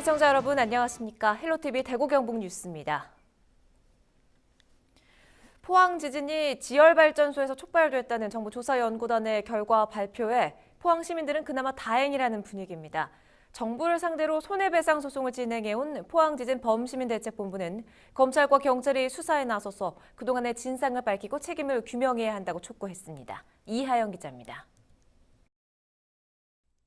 시청자 여러분 안녕하십니까? 헬로티비 대구 경북 뉴스입니다. 포항 지진이 지열발전소에서 촉발됐다는 정부 조사연구단의 결과 발표에 포항 시민들은 그나마 다행이라는 분위기입니다. 정부를 상대로 손해배상 소송을 진행해온 포항지진 범시민대책본부는 검찰과 경찰이 수사에 나서서 그동안의 진상을 밝히고 책임을 규명해야 한다고 촉구했습니다. 이하영 기자입니다.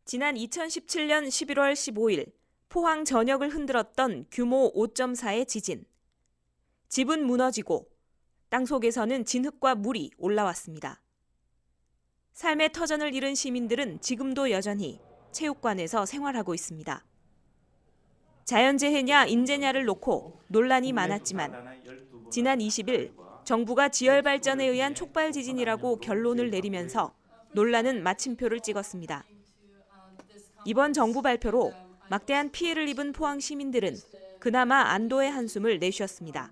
지난 2017년 11월 15일 포항 전역을 흔들었던 규모 5.4의 지진. 집은 무너지고 땅속에서는 진흙과 물이 올라왔습니다. 삶의 터전을 잃은 시민들은 지금도 여전히 체육관에서 생활하고 있습니다. 자연재해냐 인재냐를 놓고 논란이 많았지만 지난 20일 정부가 지열발전에 의한 촉발 지진이라고 결론을 내리면서 논란은 마침표를 찍었습니다. 이번 정부 발표로 막대한 피해를 입은 포항 시민들은 그나마 안도의 한숨을 내쉬었습니다.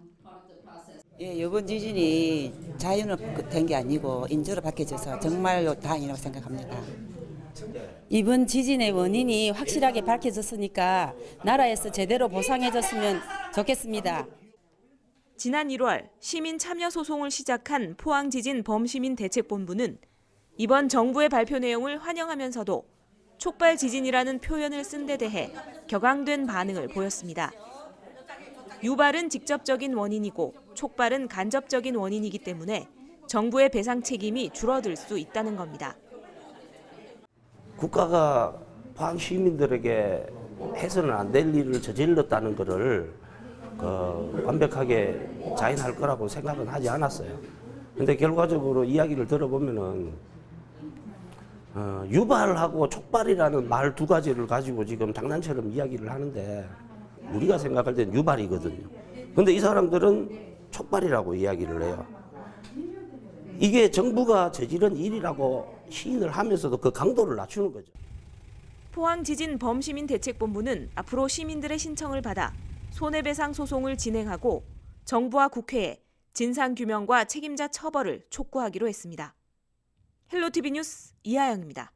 이번 지진이 자연으로 된 게 아니고 인조로 밝혀져서 정말로 다행이라고 생각합니다. 이번 지진의 원인이 확실하게 밝혀졌으니까 나라에서 제대로 보상해줬으면 좋겠습니다. 지난 1월 시민 참여 소송을 시작한 포항지진 범시민대책본부는 이번 정부의 발표 내용을 환영하면서도 촉발 지진이라는 표현을 쓴 데 대해 격앙된 반응을 보였습니다. 유발은 직접적인 원인이고 촉발은 간접적인 원인이기 때문에 정부의 배상 책임이 줄어들 수 있다는 겁니다. 국가가 포항 시민들에게 해서는 안 될 일을 저질렀다는 것을 완벽하게 자인할 거라고 생각은 하지 않았어요. 그런데 결과적으로 이야기를 들어보면은 유발하고 촉발이라는 말 두 가지를 가지고 지금 장난처럼 이야기를 하는데 우리가 생각할 땐 유발이거든요. 그런데 이 사람들은 촉발이라고 이야기를 해요. 이게 정부가 저지른 일이라고 시인을 하면서도 그 강도를 낮추는 거죠. 포항지진 범시민대책본부는 앞으로 시민들의 신청을 받아 손해배상 소송을 진행하고 정부와 국회에 진상규명과 책임자 처벌을 촉구하기로 했습니다. 헬로티비 뉴스 이하영입니다.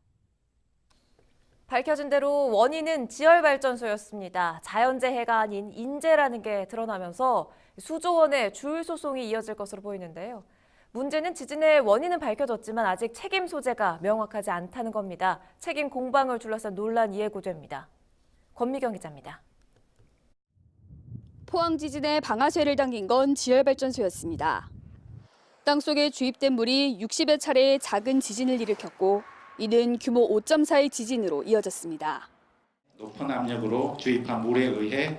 밝혀진 대로 원인은 지열발전소였습니다. 자연재해가 아닌 인재라는 게 드러나면서 수조 원의 주의 소송이 이어질 것으로 보이는데요. 문제는 지진의 원인은 밝혀졌지만 아직 책임 소재가 명확하지 않다는 겁니다. 책임 공방을 둘러싼 논란이 예고됩니다. 권미경 기자입니다. 포항 지진의 방아쇠를 당긴 건 지열발전소였습니다. 땅속에 주입된 물이 60여 차례의 작은 지진을 일으켰고 이는 규모 5.4의 지진으로 이어졌습니다. 높은 압력으로 주입한 물에 의해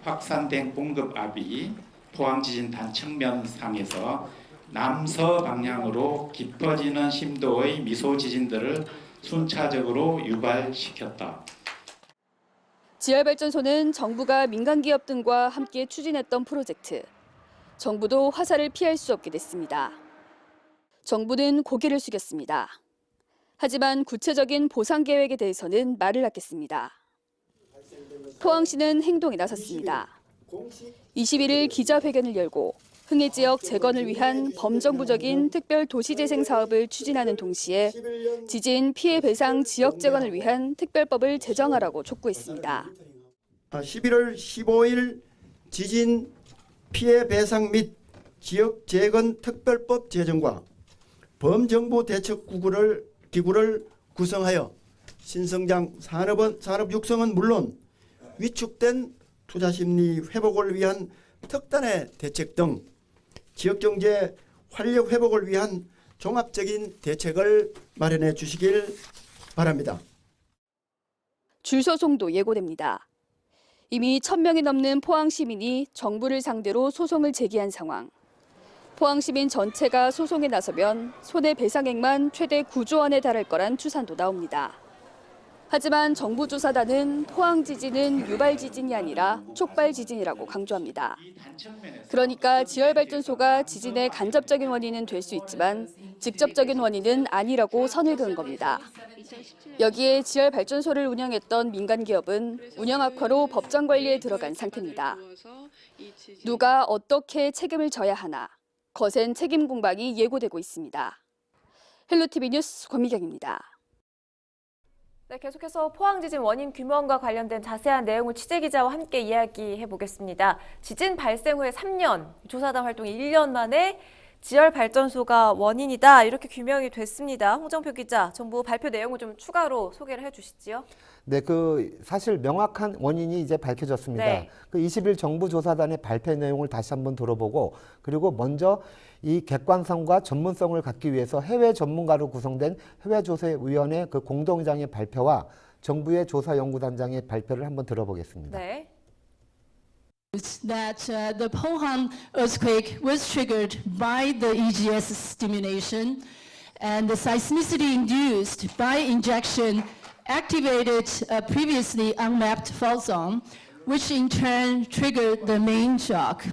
확산된 공급압이 포항 지진 단층면 상에서 남서 방향으로 깊어지는 심도의 미소 지진들을 순차적으로 유발시켰다. 지열발전소는 정부가 민간기업 등과 함께 추진했던 프로젝트. 정부도 화살을 피할 수 없게 됐습니다. 정부는 고개를 숙였습니다. 하지만 구체적인 보상 계획에 대해서는 말을 아꼈습니다. 포항시는 행동에 나섰습니다. 21일 기자회견을 열고 흥해 지역 재건을 위한 범정부적인 특별 도시재생 사업을 추진하는 동시에 지진 피해 배상 지역 재건을 위한 특별법을 제정하라고 촉구했습니다. 11월 15일 지진 피해 배상 및 지역 재건 특별법 제정과 범정부 대책 기구를 구성하여 신성장 산업 육성은 물론 위축된 투자 심리 회복을 위한 특단의 대책 등 지역 경제 활력 회복을 위한 종합적인 대책을 마련해 주시길 바랍니다. 줄소송도 예고됩니다. 이미 1,000명이 넘는 포항 시민이 정부를 상대로 소송을 제기한 상황. 포항 시민 전체가 소송에 나서면 손해배상액만 최대 9조 원에 달할 거란 추산도 나옵니다. 하지만 정부 조사단은 포항 지진은 유발 지진이 아니라 촉발 지진이라고 강조합니다. 그러니까 지열발전소가 지진의 간접적인 원인은 될 수 있지만 직접적인 원인은 아니라고 선을 그은 겁니다. 여기에 지열발전소를 운영했던 민간기업은 운영 악화로 법정 관리에 들어간 상태입니다. 누가 어떻게 책임을 져야 하나 거센 책임 공방이 예고되고 있습니다. 헬로티비 뉴스 권미경입니다. 네, 계속해서 포항 지진 원인 규명과 관련된 자세한 내용을 취재 기자와 함께 이야기해 보겠습니다. 지진 발생 후에 3년, 조사단 활동이 1년 만에 지열 발전소가 원인이다 이렇게 규명이 됐습니다. 홍정표 기자, 정부 발표 내용을 좀 추가로 소개를 해주시지요. 네, 사실 명확한 원인이 이제 밝혀졌습니다. 네. 20일 정부 조사단의 발표 내용을 다시 한번 들어보고, 그리고 먼저 이 객관성과 전문성을 갖기 위해서 해외 전문가로 구성된 해외조사위원회 공동의장의 발표와 정부의 조사연구단장의 발표를 한번 들어보겠습니다. 네. That the Pohang earthquake was triggered by the EGS stimulation, and the seismicity induced by injection activated a previously unmapped fault zone, which in turn triggered the main shock.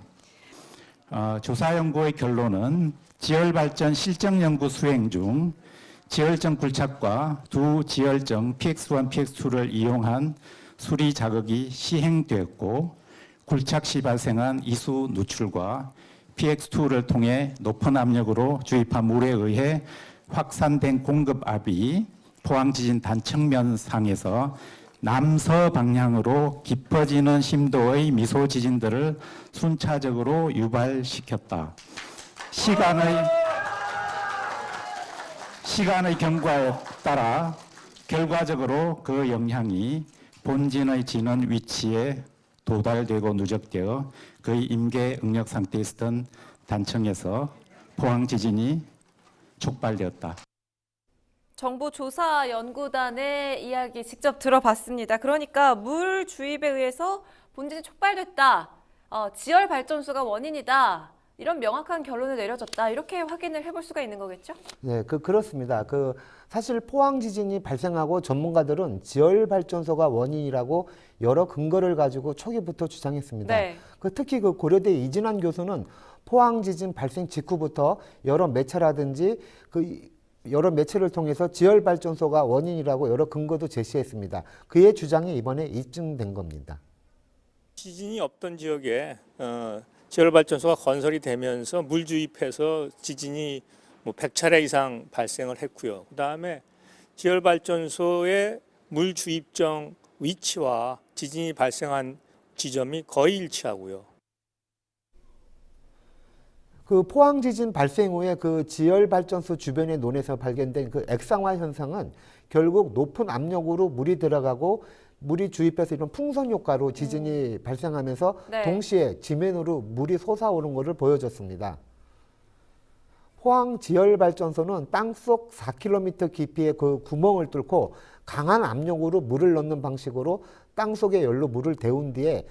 조사 연구의 결론은 지열발전 실정 연구 수행 중 지열정 굴착과 두 지열정 PX1, PX2를 이용한 수리 작업이 시행되었고 굴착 시 발생한 이수 누출과 PX2를 통해 높은 압력으로 주입한 물에 의해 확산된 공급압이 포항 지진 단층면 상에서 남서 방향으로 깊어지는 심도의 미소 지진들을 순차적으로 유발시켰다. 시간의 경과에 따라 결과적으로 그 영향이 본진의 진원 위치에 도달되고 누적되어 거의 임계 응력 상태에 있었던 단층에서 포항 지진이 촉발되었다. 정부 조사연구단의 이야기 직접 들어봤습니다. 그러니까 물 주입에 의해서 본진이 촉발됐다. 지열 발전소가 원인이다. 이런 명확한 결론을 내려졌다. 이렇게 확인을 해볼 수가 있는 거겠죠? 네, 그렇습니다. 사실 포항 지진이 발생하고 전문가들은 지열 발전소가 원인이라고 여러 근거를 가지고 초기부터 주장했습니다. 네. 특히 고려대 이진환 교수는 포항 지진 발생 직후부터 여러 매체라든지 여러 매체를 통해서 지열 발전소가 원인이라고 여러 근거도 제시했습니다. 그의 주장이 이번에 입증된 겁니다. 지진이 없던 지역에 지열발전소가 건설이 되면서 물 주입해서 지진이 100차례 이상 발생을 했고요. 그다음에 지열발전소의 물 주입정 위치와 지진이 발생한 지점이 거의 일치하고요. 포항 지진 발생 후에 지열 발전소 주변의 논에서 발견된 액상화 현상은 결국 높은 압력으로 물이 들어가고 물이 주입해서 이런 풍선 효과로 지진이 발생하면서 네. 동시에 지면으로 물이 솟아오른 것을 보여줬습니다. 포항 지열 발전소는 땅속 4km 깊이의 구멍을 뚫고 강한 압력으로 물을 넣는 방식으로 땅속의 열로 물을 데운 뒤에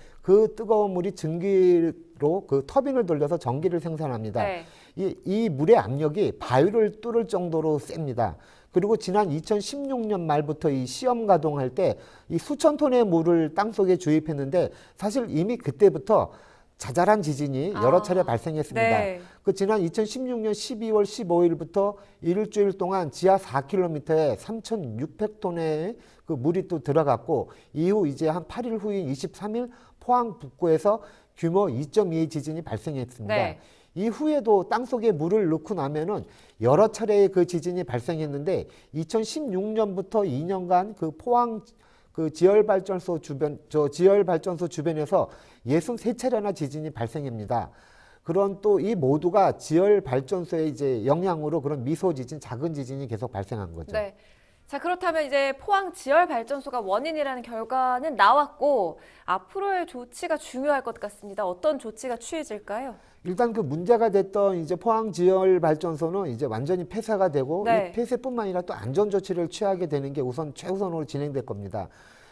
뜨거운 물이 증기로 터빈을 돌려서 전기를 생산합니다. 네. 이 물의 압력이 바위를 뚫을 정도로 셉니다. 그리고 지난 2016년 말부터 이 시험 가동할 때 이 수천 톤의 물을 땅속에 주입했는데 사실 이미 그때부터 자잘한 지진이 여러 차례 발생했습니다. 네. 지난 2016년 12월 15일부터 일주일 동안 지하 4km에 3,600톤의 물이 또 들어갔고 이후 이제 한 8일 후인 23일 포항 북구에서 규모 2.2의 지진이 발생했습니다. 네. 이후에도 땅속에 물을 넣고 나면은 여러 차례의 지진이 발생했는데 2016년부터 2년간 포항 지열 발전소 주변에서 63차례나 지진이 발생합니다. 그런 또 이 모두가 지열 발전소의 이제 영향으로 그런 미소 지진, 작은 지진이 계속 발생한 거죠. 네. 자, 그렇다면 이제 포항 지열 발전소가 원인이라는 결과는 나왔고 앞으로의 조치가 중요할 것 같습니다. 어떤 조치가 취해질까요? 일단 문제가 됐던 이제 포항 지열 발전소는 이제 완전히 폐쇄가 되고 네. 이 폐쇄뿐만 아니라 또 안전 조치를 취하게 되는 게 최우선으로 진행될 겁니다.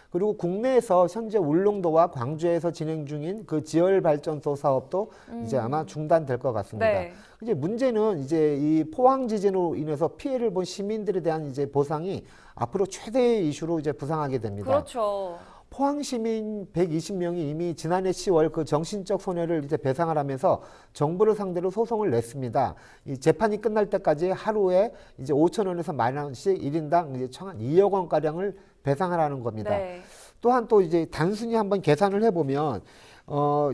그리고 국내에서 현재 울릉도와 광주에서 진행 중인 지열 발전소 사업도 이제 아마 중단될 것 같습니다. 네. 이제 문제는 이제 이 포항 지진으로 인해서 피해를 본 시민들에 대한 이제 보상이 앞으로 최대의 이슈로 이제 부상하게 됩니다. 그렇죠. 포항 시민 120명이 이미 지난해 10월 정신적 손해를 이제 배상을 하면서 정부를 상대로 소송을 냈습니다. 이 재판이 끝날 때까지 하루에 이제 5,000원에서 10,000원씩 1인당 이제 총 한 2억 원 가량을 배상하라는 겁니다. 네. 또한 또 이제 단순히 한번 계산을 해보면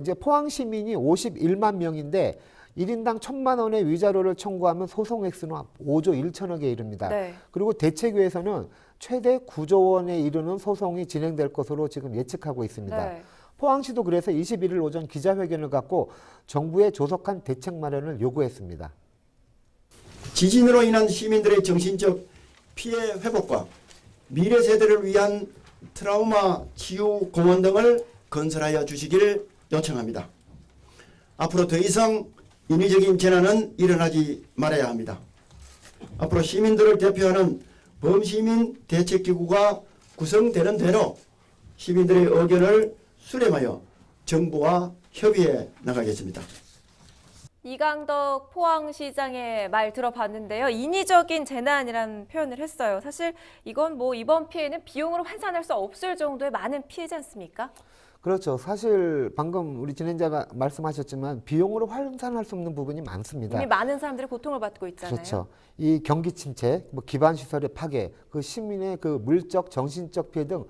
이제 포항 시민이 51만 명인데 1인당 1,000만 원의 위자료를 청구하면 소송 액수는 5조 1천억에 이릅니다. 네. 그리고 대책위에서는 최대 9조 원에 이르는 소송이 진행될 것으로 지금 예측하고 있습니다. 네. 포항시도 그래서 21일 오전 기자회견을 갖고 정부의 조속한 대책 마련을 요구했습니다. 지진으로 인한 시민들의 정신적 피해 회복과 미래 세대를 위한 트라우마 치유 공원 등을 건설하여 주시길 요청합니다. 앞으로 더 이상 인위적인 재난은 일어나지 말아야 합니다. 앞으로 시민들을 대표하는 범시민 대책기구가 구성되는 대로 시민들의 의견을 수렴하여 정부와 협의해 나가겠습니다. 이강덕 포항시장의 말 들어봤는데요. 인위적인 재난이라는 표현을 했어요. 사실 이건 뭐 이번 피해는 비용으로 환산할 수 없을 정도의 많은 피해지 않습니까? 그렇죠. 사실 방금 우리 진행자가 말씀하셨지만 비용으로 환산할 수 없는 부분이 많습니다. 이미 많은 사람들이 고통을 받고 있잖아요. 그렇죠. 이 경기 침체, 뭐 기반 시설의 파괴, 그 시민의 그 물적, 정신적 피해 등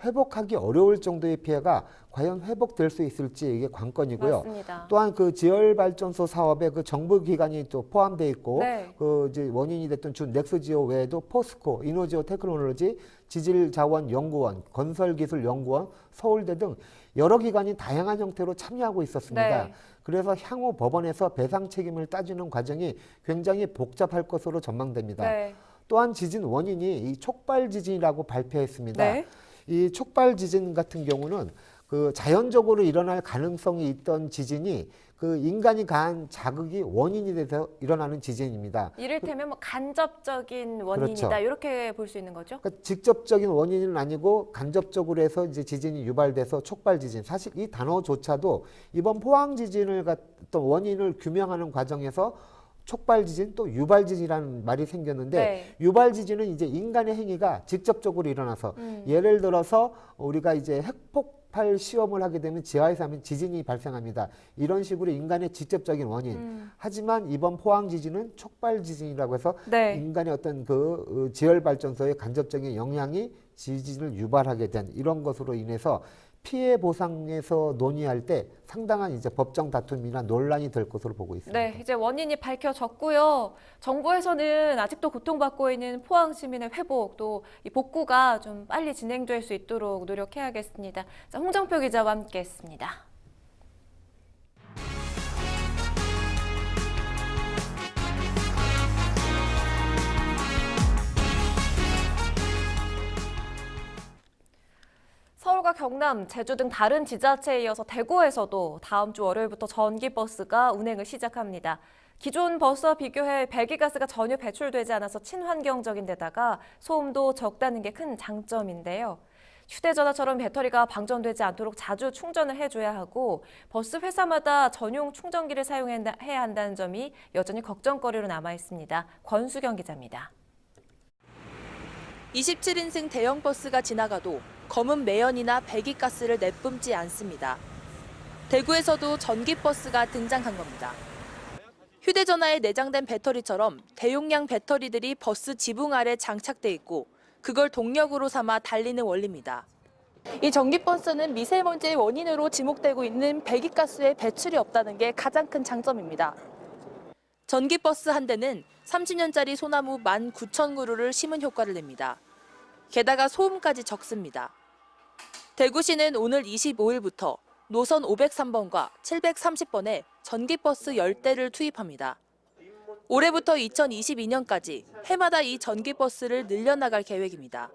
회복하기 어려울 정도의 피해가 과연 회복될 수 있을지 이게 관건이고요. 맞습니다. 또한 그 지열 발전소 사업에 그 정부 기관이 또 포함되어 있고 네. 그 이제 원인이 됐던 준 넥스지오 외에도 포스코, 이노지오 테크놀로지, 지질자원연구원, 건설기술연구원, 서울대 등 여러 기관이 다양한 형태로 참여하고 있었습니다. 네. 그래서 향후 법원에서 배상 책임을 따지는 과정이 굉장히 복잡할 것으로 전망됩니다. 네. 또한 지진 원인이 이 촉발 지진이라고 발표했습니다. 네. 이 촉발 지진 같은 경우는 그 자연적으로 일어날 가능성이 있던 지진이 그 인간이 가한 자극이 원인이 돼서 일어나는 지진입니다. 이를테면 뭐 간접적인 원인이다 그렇죠. 이렇게 볼 수 있는 거죠? 그러니까 직접적인 원인은 아니고 간접적으로 해서 이제 지진이 유발돼서 촉발 지진. 사실 이 단어조차도 이번 포항 지진을 어떤 원인을 규명하는 과정에서 촉발 지진 또 유발 지진이라는 말이 생겼는데 네. 유발 지진은 이제 인간의 행위가 직접적으로 일어나서 예를 들어서 우리가 이제 핵폭발 시험을 하게 되면 지하에서 하면 지진이 발생합니다. 이런 식으로 인간의 직접적인 원인. 하지만 이번 포항 지진은 촉발 지진이라고 해서 네. 인간의 어떤 그 지열 발전소의 간접적인 영향이 지진을 유발하게 된 이런 것으로 인해서 피해 보상에서 논의할 때 상당한 이제 법정 다툼이나 논란이 될 것으로 보고 있습니다. 네, 이제 원인이 밝혀졌고요. 정부에서는 아직도 고통받고 있는 포항 시민의 회복 또 이 복구가 좀 빨리 진행될 수 있도록 노력해야겠습니다. 자, 홍정표 기자와 함께했습니다. 서울과 경남, 제주 등 다른 지자체에 이어서 대구에서도 다음 주 월요일부터 전기버스가 운행을 시작합니다. 기존 버스와 비교해 배기가스가 전혀 배출되지 않아서 친환경적인 데다가 소음도 적다는 게 큰 장점인데요. 휴대전화처럼 배터리가 방전되지 않도록 자주 충전을 해줘야 하고 버스 회사마다 전용 충전기를 사용해야 한다는 점이 여전히 걱정거리로 남아 있습니다. 권수경 기자입니다. 27인승 대형 버스가 지나가도 검은 매연이나 배기가스를 내뿜지 않습니다. 대구에서도 전기버스가 등장한 겁니다. 휴대전화에 내장된 배터리처럼 대용량 배터리들이 버스 지붕 아래 장착돼 있고 그걸 동력으로 삼아 달리는 원리입니다. 이 전기버스는 미세먼지의 원인으로 지목되고 있는 배기가스의 배출이 없다는 게 가장 큰 장점입니다. 전기버스 한 대는 30년짜리 소나무 19,000그루를 심은 효과를 냅니다. 게다가 소음까지 적습니다. 대구시는 오늘 25일부터 노선 503번과 730번에 전기버스 10대를 투입합니다. 올해부터 2022년까지 해마다 이 전기버스를 늘려나갈 계획입니다.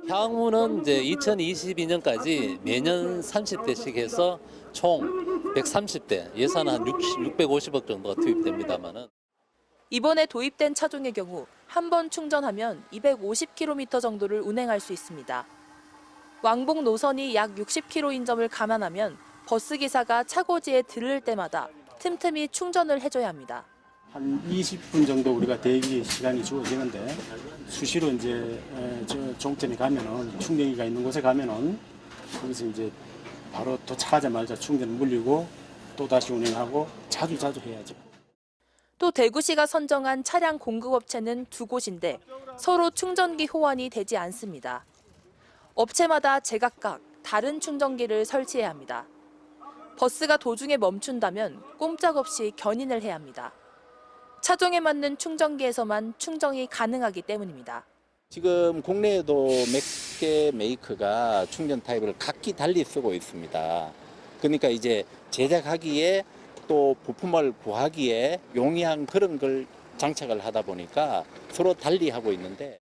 향후는 이제 2022년까지 매년 30대씩 해서 총 130대, 예산 한 650억 정도가 투입됩니다만은. 이번에 도입된 차종의 경우 한 번 충전하면 250km 정도를 운행할 수 있습니다. 왕복 노선이 약 60km인 점을 감안하면 버스기사가 차고지에 들를 때마다 틈틈이 충전을 해줘야 합니다. 한 20분 정도 우리가 대기 시간이 주어지는데 수시로 이제 종점에 가면은 충전기가 있는 곳에 가면은 거기서 이제 바로 도착하자마자 충전을 물리고 또 다시 운행하고 자주 해야죠. 또 대구시가 선정한 차량 공급업체는 2곳인데 서로 충전기 호환이 되지 않습니다. 업체마다 제각각 다른 충전기를 설치해야 합니다. 버스가 도중에 멈춘다면 꼼짝없이 견인을 해야 합니다. 차종에 맞는 충전기에서만 충전이 가능하기 때문입니다. 지금 국내에도 몇 개 메이커가 충전 타입을 각기 달리 쓰고 있습니다. 그러니까 이제 제작하기에 또 부품을 구하기에 용이한 그런 걸 장착을 하다 보니까 서로 달리 하고 있는데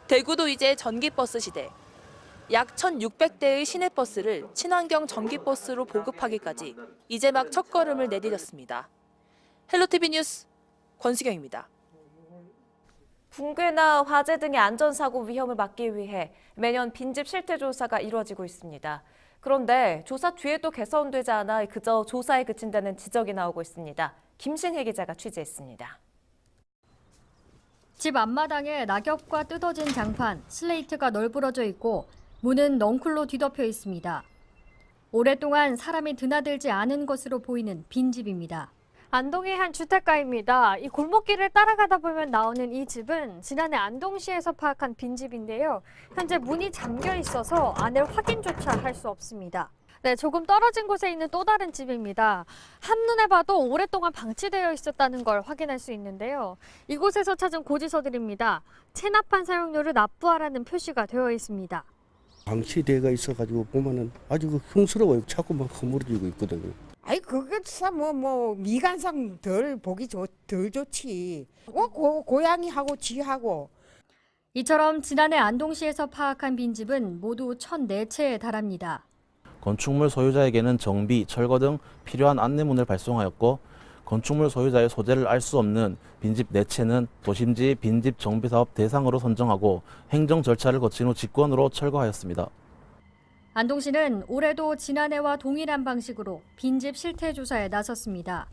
대구도 이제 전기버스 시대. 약 1,600대의 시내버스를 친환경 전기버스로 보급하기까지 이제 막 첫걸음을 내디뎠습니다. 헬로티비 뉴스 권수경입니다. 붕괴나 화재 등의 안전사고 위험을 막기 위해 매년 빈집 실태 조사가 이루어지고 있습니다. 그런데 조사 뒤에도 개선되지 않아 그저 조사에 그친다는 지적이 나오고 있습니다. 김신혜 기자가 취재했습니다. 집 앞마당에 낙엽과 뜯어진 장판, 슬레이트가 널브러져 있고 문은 넝쿨로 뒤덮여 있습니다. 오랫동안 사람이 드나들지 않은 것으로 보이는 빈집입니다. 안동의 한 주택가입니다. 이 골목길을 따라가다 보면 나오는 이 집은 지난해 안동시에서 파악한 빈집인데요. 현재 문이 잠겨 있어서 안을 확인조차 할 수 없습니다. 네, 조금 떨어진 곳에 있는 또 다른 집입니다. 한눈에 봐도 오랫동안 방치되어 있었다는 걸 확인할 수 있는데요. 이곳에서 찾은 고지서들입니다. 체납한 사용료를 납부하라는 표시가 되어 있습니다. 방치대가 있어가지고 보면은 아주 흉스러워요. 자꾸만 허물어지고 있거든요. 아이 그게 진짜 뭐 미관상 덜 보기 덜 좋지. 고양이하고 쥐하고. 이처럼 지난해 안동시에서 파악한 빈집은 모두 1,004채에 달합니다. 건축물 소유자에게는 정비, 철거 등 필요한 안내문을 발송하였고 건축물 소유자의 소재를 알 수 없는 빈집 4채는 도심지 빈집 정비사업 대상으로 선정하고 행정 절차를 거친 후 직권으로 철거하였습니다. 안동시는 올해도 지난해와 동일한 방식으로 빈집 실태 조사에 나섰습니다.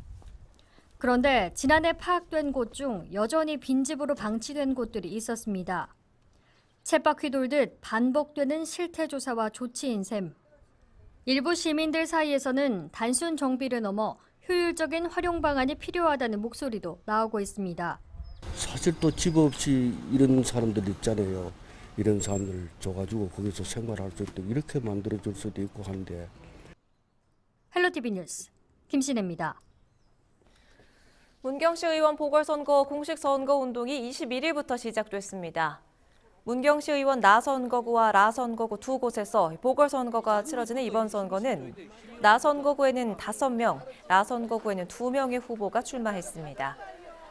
그런데 지난해 파악된 곳 중 여전히 빈집으로 방치된 곳들이 있었습니다. 쳇바퀴 돌듯 반복되는 실태 조사와 조치인 셈. 일부 시민들 사이에서는 단순 정비를 넘어 효율적인 활용 방안이 필요하다는 목소리도 나오고 있습니다. 사실 또 집 없이 이런 사람들 있잖아요. 이런 사람들 줘가지고 거기서 생활할 수 있도록 이렇게 만들어줄 수도 있고 한데. 헬로티비 뉴스 김신혜입니다. 문경시 의원 보궐선거 공식 선거운동이 21일부터 시작됐습니다. 문경시 의원 나선거구와 라선거구 두 곳에서 보궐선거가 치러지는 이번 선거는 나선거구에는 5명, 라선거구에는 2명의 후보가 출마했습니다.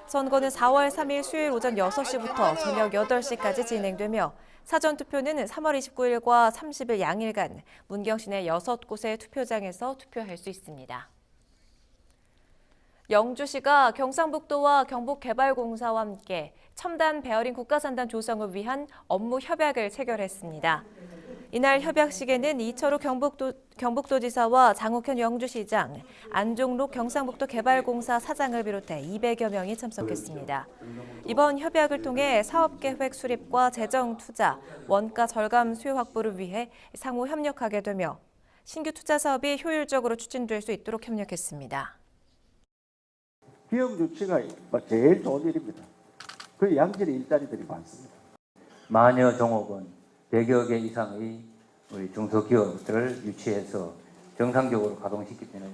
선거는 4월 3일 수요일 오전 6시부터 저녁 8시까지 진행되며 사전투표는 3월 29일과 30일 양일간 문경시 내 6곳의 투표장에서 투표할 수 있습니다. 영주시가 경상북도와 경북개발공사와 함께 첨단 베어링 국가산단 조성을 위한 업무 협약을 체결했습니다. 이날 협약식에는 이철우 경북도지사와 장욱현 영주시장, 안종록 경상북도 개발공사 사장을 비롯해 200여 명이 참석했습니다. 이번 협약을 통해 사업계획 수립과 재정 투자, 원가 절감 수요 확보를 위해 상호 협력하게 되며 신규 투자 사업이 효율적으로 추진될 수 있도록 협력했습니다. 기업 유치가 제일 좋은 일입니다. 그 양질의 일자리들이 많습니다. 마녀 종업원 100여 개 이상의 우리 중소기업들을 유치해서 정상적으로 가동시키기는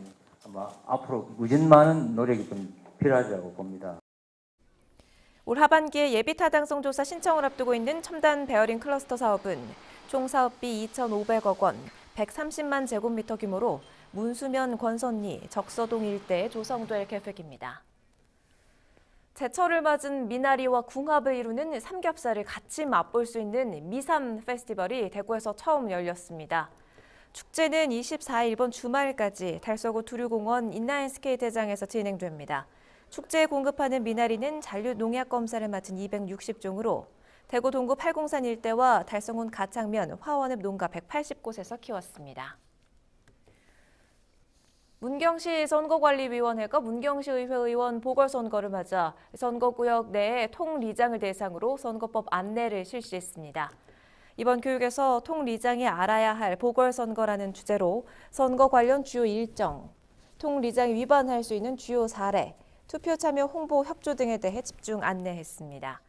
아마 앞으로 무진 많은 노력이 좀 필요하다고 봅니다. 올 하반기에 예비타당성 조사 신청을 앞두고 있는 첨단 베어링 클러스터 사업은 총 사업비 2,500억 원, 130만 제곱미터 규모로 문수면 권선리, 적서동 일대에 조성될 계획입니다. 제철을 맞은 미나리와 궁합을 이루는 삼겹살을 같이 맛볼 수 있는 미삼 페스티벌이 대구에서 처음 열렸습니다. 축제는 24일 이번 주말까지 달서구 두류공원 인라인스케이트장에서 진행됩니다. 축제에 공급하는 미나리는 잔류 농약 검사를 마친 260종으로 대구 동구 팔공산 일대와 달성군 가창면, 화원읍 농가 180곳에서 키웠습니다. 문경시 선거관리위원회가 문경시의회 의원 보궐선거를 맞아 선거구역 내에 통리장을 대상으로 선거법 안내를 실시했습니다. 이번 교육에서 통리장이 알아야 할 보궐선거라는 주제로 선거 관련 주요 일정, 통리장이 위반할 수 있는 주요 사례, 투표 참여 홍보 협조 등에 대해 집중 안내했습니다.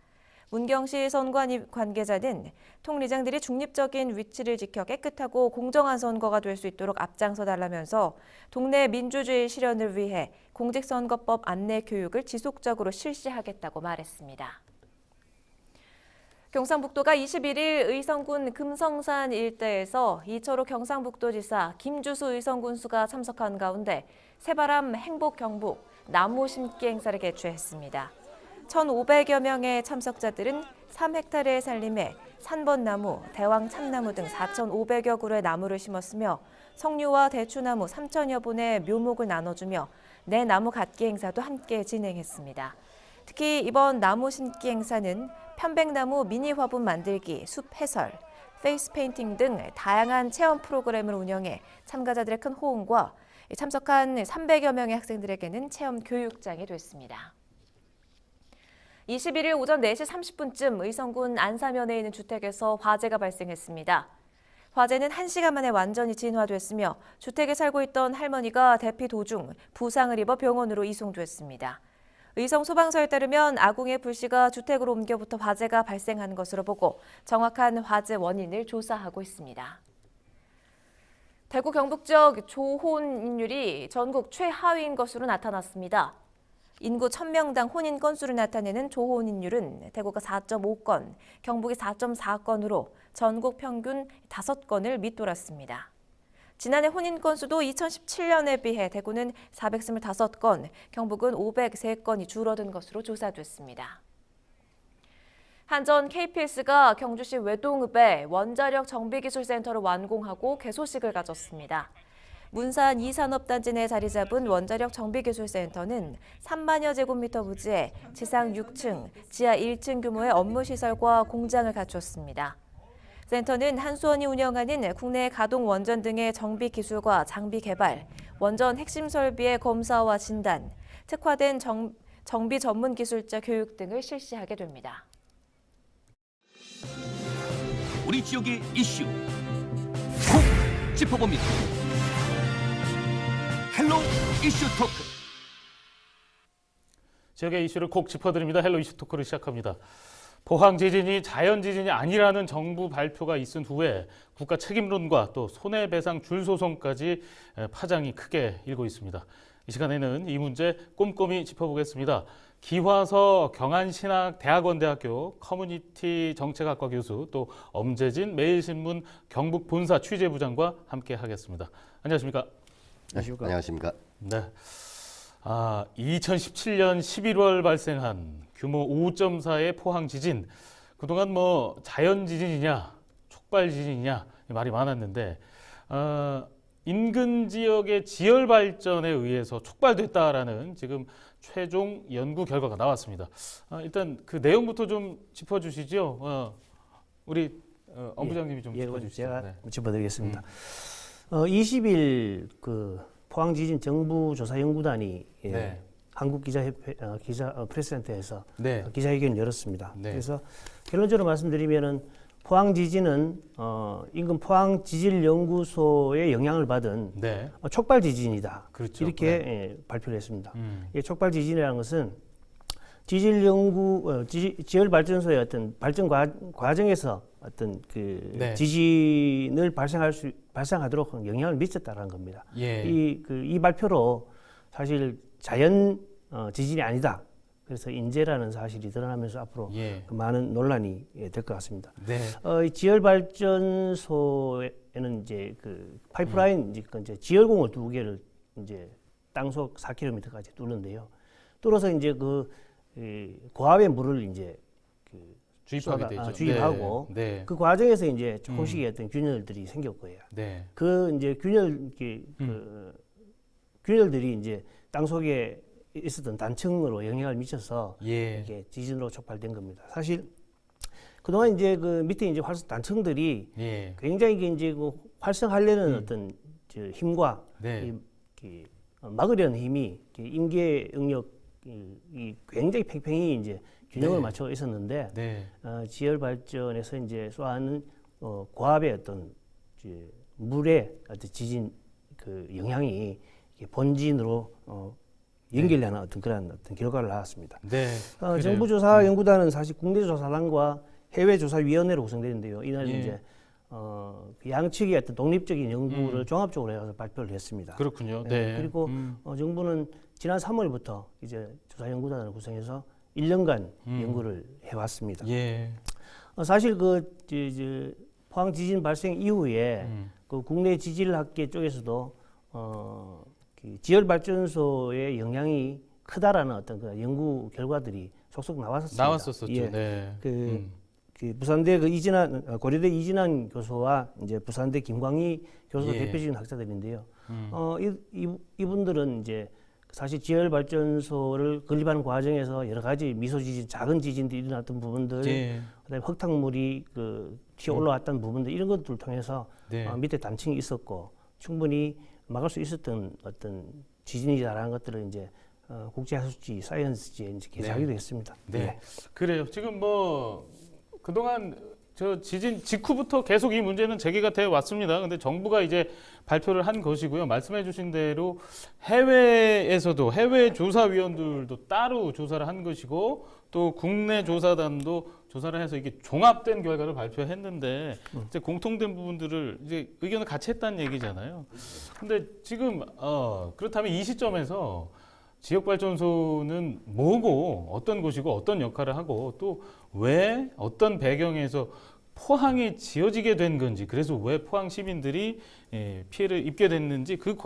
문경시 선관 관계자는 통리장들이 중립적인 위치를 지켜 깨끗하고 공정한 선거가 될 수 있도록 앞장서 달라면서 동네 민주주의 실현을 위해 공직선거법 안내 교육을 지속적으로 실시하겠다고 말했습니다. 경상북도가 21일 의성군 금성산 일대에서 이철호 경상북도지사, 김주수 의성군수가 참석한 가운데 새바람 행복 경북 나무 심기 행사를 개최했습니다. 1,500여 명의 참석자들은 3헥타르의 산림에 산번나무, 대왕 참나무 등 4,500여 그루의 나무를 심었으며 석류와 대추나무 3,000여 본의 묘목을 나눠주며 내 나무 갖기 행사도 함께 진행했습니다. 특히 이번 나무 심기 행사는 편백나무 미니 화분 만들기, 숲 해설, 페이스 페인팅 등 다양한 체험 프로그램을 운영해 참가자들의 큰 호응과 참석한 300여 명의 학생들에게는 체험 교육장이 됐습니다. 21일 오전 4시 30분쯤 의성군 안사면에 있는 주택에서 화재가 발생했습니다. 화재는 1시간 만에 완전히 진화됐으며 주택에 살고 있던 할머니가 대피 도중 부상을 입어 병원으로 이송됐습니다. 의성 소방서에 따르면 아궁이의 불씨가 주택으로 옮겨부터 화재가 발생한 것으로 보고 정확한 화재 원인을 조사하고 있습니다. 대구 경북 지역 조혼인율이 전국 최하위인 것으로 나타났습니다. 인구 1000명당 혼인 건수를 나타내는 조혼인율은 대구가 4.5건, 경북이 4.4건으로 전국 평균 5건을 밑돌았습니다. 지난해 혼인 건수도 2017년에 비해 대구는 425건, 경북은 503건이 줄어든 것으로 조사됐습니다. 한전 KPS가 경주시 외동읍에 원자력 정비기술센터를 완공하고 개소식을 가졌습니다. 문산 2산업단지 내 자리 잡은 원자력 정비기술센터는 3만여 제곱미터 부지에 지상 6층, 지하 1층 규모의 업무시설과 공장을 갖췄습니다. 센터는 한수원이 운영하는 국내 가동 원전 등의 정비 기술과 장비 개발, 원전 핵심 설비의 검사와 진단, 특화된 정비 전문 기술자 교육 등을 실시하게 됩니다. 우리 지역의 이슈 콕 짚어봅니다. 헬로 이슈 토크. 지역의 이슈를 콕 짚어드립니다. 헬로 이슈 토크를 시작합니다. 포항 지진이 자연 지진이 아니라는 정부 발표가 있은 후에 국가 책임론과 또 손해배상 줄소송까지 파장이 크게 일고 있습니다. 이 시간에는 이 문제 꼼꼼히 짚어보겠습니다. 기화서 경안신학대학원대학교 커뮤니티 정책학과 교수 또 엄재진 매일신문 경북본사 취재부장과 함께 하겠습니다. 안녕하십니까? 안녕하십니까? 안녕하십니까? 네. 2017년 11월 발생한 규모 5.4의 포항 지진. 그동안 뭐 자연 지진이냐, 촉발 지진이냐 말이 많았는데 인근 지역의 지열 발전에 의해서 촉발됐다라는 지금 최종 연구 결과가 나왔습니다. 일단 그 내용부터 좀 짚어주시죠. 우리 엄부장님이 좀 짚어주시죠. 제가 네. 짚어드리겠습니다. 20일 그 포항 지진 정부 조사 연구단이 네. 한국 기자협회 프레스센터에서 네. 기자회견을 열었습니다. 네. 그래서 결론적으로 말씀드리면은 포항 지진은 인근 포항 지질 연구소의 영향을 받은 네. 촉발 지진이다. 그렇죠. 이렇게 네. 발표를 했습니다. 이 촉발 지진이라는 것은 지질 연구 지열 발전소의 어떤 발전 과정에서 어떤 그 네. 지진을 발생하도록 영향을 미쳤다라는 겁니다. 예. 이 발표로 사실 자연 지진이 아니다. 그래서 인재라는 사실이 드러나면서 앞으로 예. 많은 논란이 될 것 같습니다. 네. 이 지열 발전소에는 이제 그 파이프라인 이제 지열공을 2개를 이제 땅속 4km까지 뚫는데요. 뚫어서 이제 고압의 물을 이제 주입하게 되죠. 주입하고 네. 그 과정에서 이제 조금씩의 어떤 균열들이 생겼고요. 네. 그 이제 균열들이 이제 땅 속에 있었던 단층으로 영향을 미쳐서 예. 이게 지진으로 촉발된 겁니다. 사실 그동안 이제 그 밑에 이제 활성단층들이 예. 굉장히 이제 그 활성하려는 어떤 힘과 네. 막으려는 힘이 임계 응력이 굉장히 팽팽히 이제 균형을 네. 맞춰 있었는데 네. 지열 발전에서 이제 쏘아하는 고압의 어떤 물의 어떤 지진 그 영향이 본진으로 연결하는 어떤 그런 어떤 결과를 나왔습니다. 네. 정부조사연구단은 사실 국내조사단과 해외조사위원회로 구성되는데요. 이날 예. 이제 양측의 어떤 독립적인 연구를 종합적으로 해서 발표를 했습니다. 그렇군요. 네. 그리고 정부는 지난 3월부터 이제 조사연구단을 구성해서 1년간 연구를 해왔습니다. 예. 사실 포항 지진 발생 이후에 그 국내 지질학계 쪽에서도 지열 발전소의 영향이 크다라는 어떤 그 연구 결과들이 속속 나왔었습니다. 나왔었었죠. 예. 네. 그 부산대 고려대 이진환 교수와 이제 부산대 김광희 교수가 예. 대표적인 학자들인데요. 이분들은 이제 사실 지열 발전소를 건립하는 과정에서 여러 가지 미소 지진, 작은 지진들이 일어났던 부분들, 예. 그다음에 흙탕물이 튀어 올라왔던 부분들 이런 것들을 통해서 네. 밑에 단층이 있었고 충분히 막을 수 있었던 어떤 지진이라는 것들을 이제 국제하수지 사이언스지에 이제 게재하기도 했습니다. 네. 그래요. 지금 뭐 그동안 저 지진 직후부터 계속 이 문제는 제기가 돼 왔습니다. 근데 정부가 이제 발표를 한 것이고요. 말씀해 주신 대로 해외에서도 해외 조사위원들도 따로 조사를 한 것이고 또 국내 조사단도 조사를 해서 이게 종합된 결과를 발표했는데 이제 공통된 부분들을 이제 의견을 같이 했다는 얘기잖아요. 근데 지금 그렇다면 이 시점에서 지역발전소는 뭐고 어떤 곳이고 어떤 역할을 하고 또 왜 어떤 배경에서 포항이 지어지게 된 건지 그래서 왜 포항 시민들이 피해를 입게 됐는지 그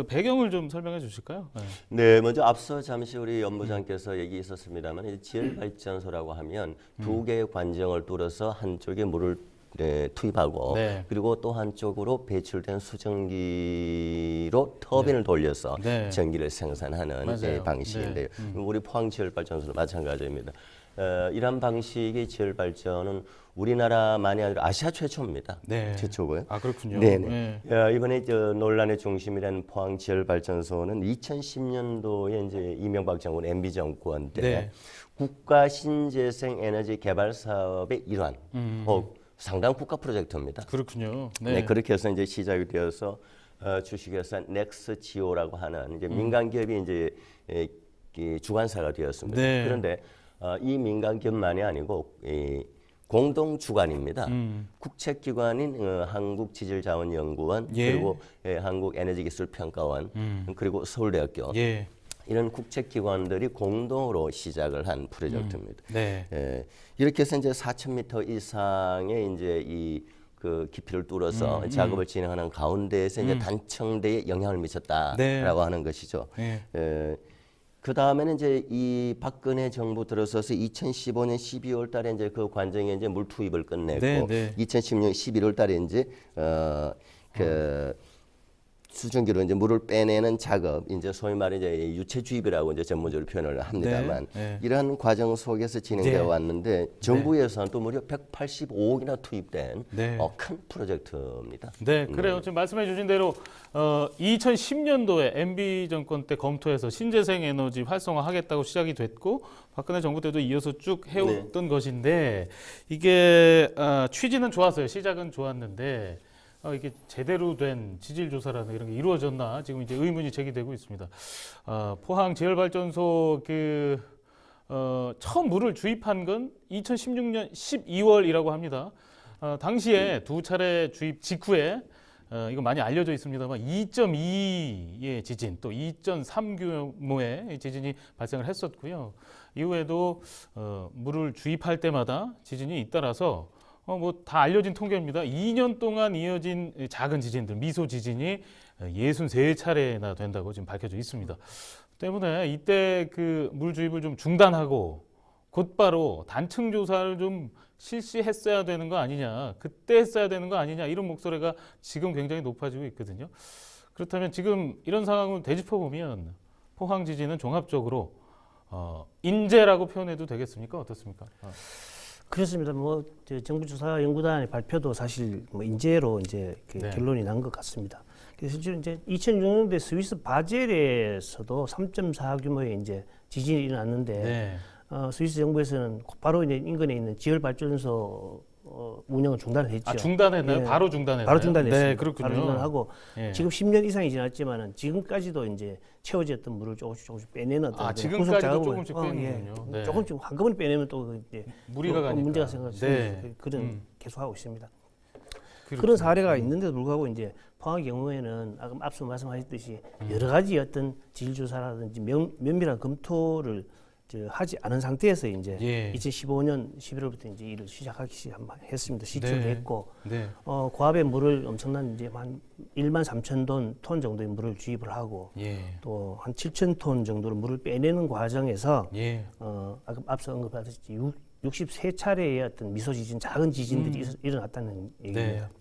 배경을 좀 설명해 주실까요? 네, 먼저 앞서 잠시 우리 연부장께서 얘기 있었습니다만 지열발전소라고 하면 두 개의 관정을 뚫어서 한쪽에 물을 투입하고 네. 그리고 또 한쪽으로 배출된 수증기로 터빈을 돌려서 네. 전기를 생산하는 맞아요. 방식인데요. 네. 우리 포항 지열발전소도 마찬가지입니다. 이런 방식의 지열발전은 우리나라만이 아니라 아시아 최초입니다. 네. 최초고요. 아 그렇군요. 네네. 이번에 논란의 중심이란 포항 지열발전소는 2010년도에 이제 이명박 정권 MB 정권 때 네. 국가 신재생 에너지 개발 사업의 일환, 상당 국가 프로젝트입니다. 그렇군요. 네. 그렇게 해서 이제 시작이 되어서 주식회사 넥스지오라고 하는 이제 민간 기업이 이제 주관사가 되었습니다. 네. 그런데 이 민간 기업만이 아니고 공동 주관입니다. 국책기관인 한국지질자원연구원 예. 그리고 한국에너지기술평가원 그리고 서울대학교 예. 이런 국책기관들이 공동으로 시작을 한 프로젝트입니다. 네. 이렇게 해서 이제 4,000m 이상의 이제 그 깊이를 뚫어서 작업을 진행하는 가운데에서 이제 단청대에 영향을 미쳤다라고 네. 하는 것이죠. 네. 그 다음에는 이제 이 박근혜 정부 들어서서 2015년 12월 달에 이제 그 관정에 이제 물 투입을 끝냈고 네, 네. 2016년 11월 달에 이제 수증기로 이제 물을 빼내는 작업, 이제 소위 말해 이제 유체 주입이라고 이제 전문적으로 표현을 합니다만 네. 이러한 과정 속에서 진행되어 네. 왔는데 정부 예산도 무려 185억이나 투입된 네. 큰 프로젝트입니다. 네, 그래요. 지금 말씀해 주신 대로 2010년도에 MB 정권 때 검토해서 신재생 에너지 활성화하겠다고 시작이 됐고 박근혜 정부 때도 이어서 쭉 해왔던 것인데 이게 취지는 좋았어요. 시작은 좋았는데 이게 제대로 된 지질 조사라는 이런 게 이루어졌나 지금 이제 의문이 제기되고 있습니다. 포항 지열발전소 처음 물을 주입한 건 2016년 12월이라고 합니다. 당시에 두 차례 주입 직후에 이거 많이 알려져 있습니다만 2.2의 지진 또 2.3 규모의 지진이 발생을 했었고요. 이후에도 물을 주입할 때마다 지진이 잇따라서 뭐 다 알려진 통계입니다. 2년 동안 이어진 작은 지진들, 미소 지진이 63차례나 된다고 지금 밝혀져 있습니다. 때문에 이때 그 물 주입을 좀 중단하고 곧바로 단층 조사를 좀 실시했어야 되는 거 아니냐, 그때 했어야 되는 거 아니냐 이런 목소리가 지금 굉장히 높아지고 있거든요. 그렇다면 지금 이런 상황을 되짚어 보면 포항 지진은 종합적으로 인재라고 표현해도 되겠습니까? 어떻습니까? 그렇습니다. 정부 조사 연구단의 발표도 사실 인재로 이제 네. 결론이 난 것 같습니다. 그래서 이제 2006년도에 스위스 바젤에서도 3.4 규모의 이제 지진이 일어났는데 네. 스위스 정부에서는 바로 이제 인근에 있는 지열 발전소 운영을 중단을 했죠. 중단했나요? 네. 바로 중단했나요? 바로 중단했습니다. 네, 그렇군요. 바로 중단하고 예. 지금 10년 이상이 지났지만은 지금까지도 이제 채워졌던 물을 조금씩 빼내는 어떤 지금까지도 조금씩 빼는군요. 네. 조금씩 한꺼번에 빼내면 또 이제 무리가 가니까. 문제가 생겨서 네. 그런 계속하고 있습니다. 그렇군요. 그런 사례가 있는데도 불구하고 이제 포항의 경우에는 앞서 말씀하셨듯이 여러 가지 어떤 지질 조사라든지 면밀한 검토를 하지 않은 상태에서 이제 예. 2015년 11월부터 이제 일을 시작하기 했습니다. 시출을 네. 했고 네. 고압의 물을 엄청난 이제 한 1만 3천 톤 정도의 물을 주입을 하고 예. 또 한 7천 톤 정도의 물을 빼내는 과정에서 예. 앞서 언급하셨듯이 63차례의 어떤 미소 지진, 작은 지진들이 일어났다는 얘기입니다. 네.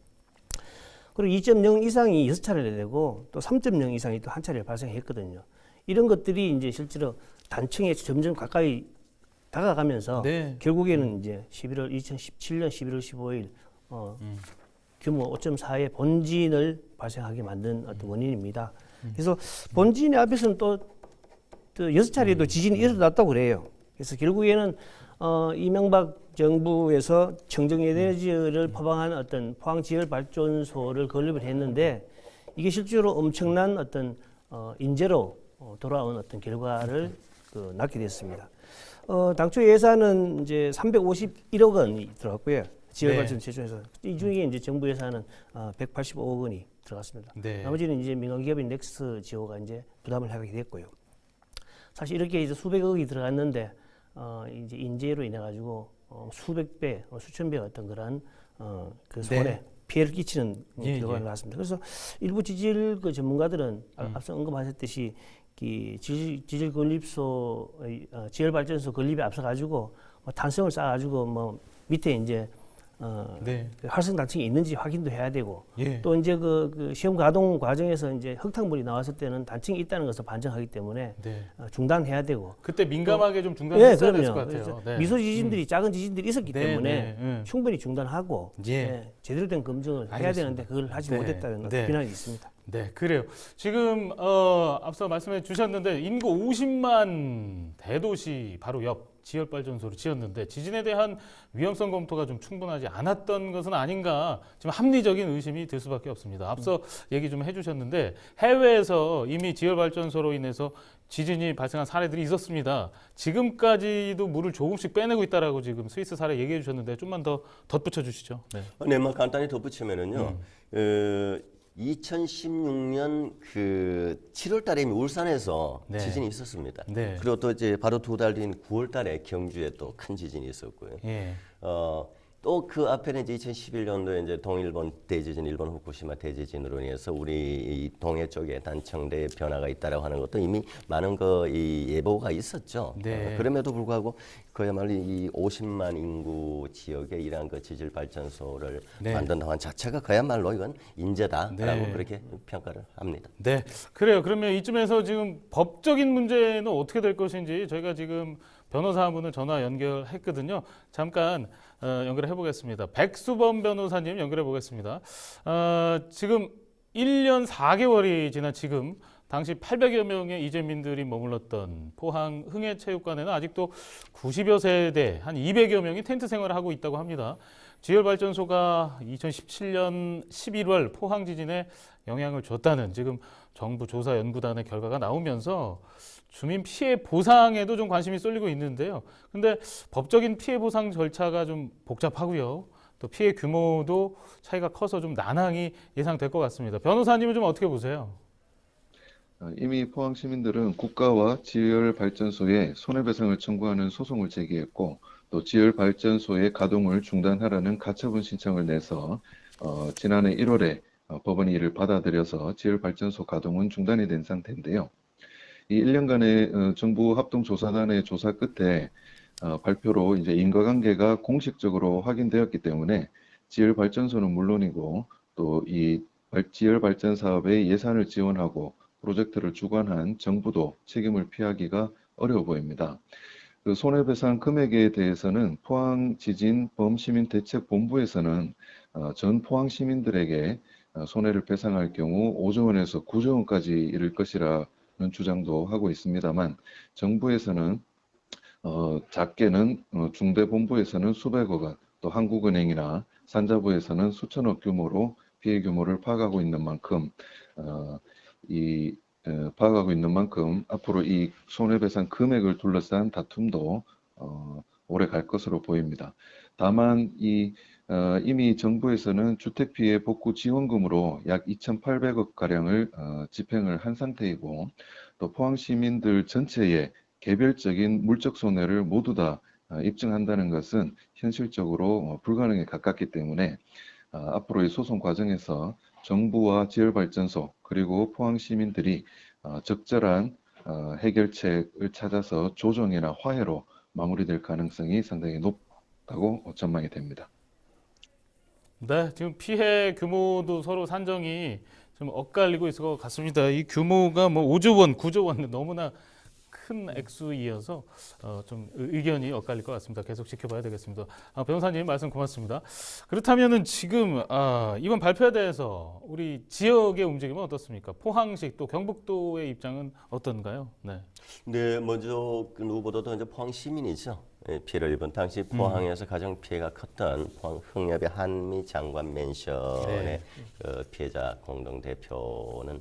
그리고 2.0 이상이 6차례를 되고 또 3.0 이상이 또 한 차례 발생했거든요. 이런 것들이 이제 실제로 단층에 점점 가까이 다가가면서 네. 결국에는 이제 2017년 11월 15일 규모 5.4의 본진을 발생하게 만든 어떤 원인입니다. 그래서 본진의 앞에서는 또 6차례도 지진이 일어났다고 그래요. 그래서 결국에는 이명박 정부에서 청정 에너지를 포방한 어떤 포항 지열 발전소를 건립을 했는데 이게 실제로 엄청난 어떤 인재로 돌아온 어떤 결과를 낳게 됐습니다. 당초 예산은 이제 351억 원이 들어갔고요. 지열발전 제조에서 이 중에 이제 정부 예산은 185억 원이 들어갔습니다. 네. 나머지는 이제 민간기업인 넥스 지오가 이제 부담을 하게 됐고요. 사실 이렇게 이제 수백억이 들어갔는데 이제 인재로 인해 가지고 수백 배, 수천 배 어떤 그런 그 손해 네. 피해를 끼치는 예, 결과가 예. 나왔습니다. 그래서 일부 지질 그 전문가들은 앞서 언급하셨듯이 지질 건립소, 지열 발전소 건립에 앞서 가지고 탄성을 쌓아 가지고 뭐 밑에 이제 네. 활성 단층이 있는지 확인도 해야 되고 예. 또 이제 그 시험 가동 과정에서 이제 흙탕물이 나왔을 때는 단층이 있다는 것을 반증하기 때문에 네. 중단해야 되고 그때 민감하게 좀 중단했어야 됐을 것 그럼요. 같아요. 네. 미소 지진들이 작은 지진들이 있었기 네, 때문에 네. 충분히 중단하고 예. 제대로 된 검증을 해야 알겠습니다. 되는데 그걸 하지 네. 못했다는 네. 비난이 있습니다. 네, 그래요. 지금 앞서 말씀해 주셨는데 인구 50만 대도시 바로 옆 지열발전소를 지었는데 지진에 대한 위험성 검토가 좀 충분하지 않았던 것은 아닌가 지금 합리적인 의심이 들 수밖에 없습니다. 앞서 얘기 좀 해주셨는데 해외에서 이미 지열발전소로 인해서 지진이 발생한 사례들이 있었습니다. 지금까지도 물을 조금씩 빼내고 있다라고 지금 스위스 사례 얘기해 주셨는데 좀만 더 덧붙여 주시죠. 네. 네, 뭐 간단히 덧붙이면은요. 2016년 그 7월 달에 이미 울산에서 네. 지진이 있었습니다. 네. 그리고 또 이제 바로 2달 뒤인 9월 달에 경주에 또 큰 지진이 있었고요. 예. 또 그 앞에는 이제 2011년도에 이제 동일본 대지진, 일본 후쿠시마 대지진으로 인해서 우리 이 동해 쪽에 단청대에 변화가 있다라고 하는 것도 이미 많은 이 예보가 있었죠. 네. 그럼에도 불구하고 그야말로 이 50만 인구 지역에 이러한 그 지질 발전소를 네. 만든다는 것 자체가 그야말로 이건 인재다라고 네. 그렇게 평가를 합니다. 네, 그래요. 그러면 이쯤에서 지금 법적인 문제는 어떻게 될 것인지 저희가 지금 변호사 한 분을 전화 연결했거든요. 잠깐 연결해 보겠습니다. 백수범 변호사님 연결해 보겠습니다. 지금 1년 4개월이 지난 지금 당시 800여 명의 이재민들이 머물렀던 포항 흥해체육관에는 아직도 90여 세대, 한 200여 명이 텐트 생활을 하고 있다고 합니다. 지열발전소가 2017년 11월 포항 지진에 영향을 줬다는 지금 정부 조사연구단의 결과가 나오면서 주민 피해 보상에도 좀 관심이 쏠리고 있는데요. 근데 법적인 피해 보상 절차가 좀 복잡하고요. 또 피해 규모도 차이가 커서 좀 난항이 예상될 것 같습니다. 변호사님은 좀 어떻게 보세요? 이미 포항 시민들은 국가와 지열발전소에 손해배상을 청구하는 소송을 제기했고 또 지열발전소의 가동을 중단하라는 가처분 신청을 내서 지난해 1월에 법원이 이를 받아들여서 지열발전소 가동은 중단이 된 상태인데요. 이 1년간의 정부 합동조사단의 조사 끝에 발표로 이제 인과관계가 공식적으로 확인되었기 때문에 지열발전소는 물론이고 또 이 지열발전 사업의 예산을 지원하고 프로젝트를 주관한 정부도 책임을 피하기가 어려워 보입니다. 그 손해배상 금액에 대해서는 포항지진범시민대책본부에서는 전 포항 시민들에게 손해를 배상할 경우 5조 원에서 9조 원까지 이를 것이라는 주장도 하고 있습니다만 정부에서는 작게는 중대본부에서는 수백억 원, 또 한국은행이나 산자부에서는 수천억 규모로 피해 규모를 파악하고 있는 만큼 앞으로 이 손해배상 금액을 둘러싼 다툼도 오래 갈 것으로 보입니다. 다만 이미 정부에서는 주택피해 복구 지원금으로 약 2,800억 가량을 집행을 한 상태이고 또 포항 시민들 전체에 개별적인 물적 손해를 모두 다 입증한다는 것은 현실적으로 불가능에 가깝기 때문에 앞으로의 소송 과정에서 정부와 지열발전소 그리고 포항 시민들이 적절한 해결책을 찾아서 조정이나 화해로 마무리될 가능성이 상당히 높다고 전망이 됩니다. 네, 지금 피해 규모도 서로 산정이 좀 엇갈리고 있을 것 같습니다. 이 규모가 뭐 5조 원, 9조 원 너무나 큰 액수이어서 좀 의견이 엇갈릴 것 같습니다. 계속 지켜봐야 되겠습니다. 변호사님 말씀 고맙습니다. 그렇다면은 지금 이번 발표에 대해서 우리 지역의 움직임은 어떻습니까? 포항시 또 경북도의 입장은 어떤가요? 네. 네, 먼저 그 누구보다도 이제 포항 시민이죠. 피해를 입은 당시 포항에서 가장 피해가 컸던 포항 흥협의 한미 장관 맨션의 네. 그 피해자 공동 대표는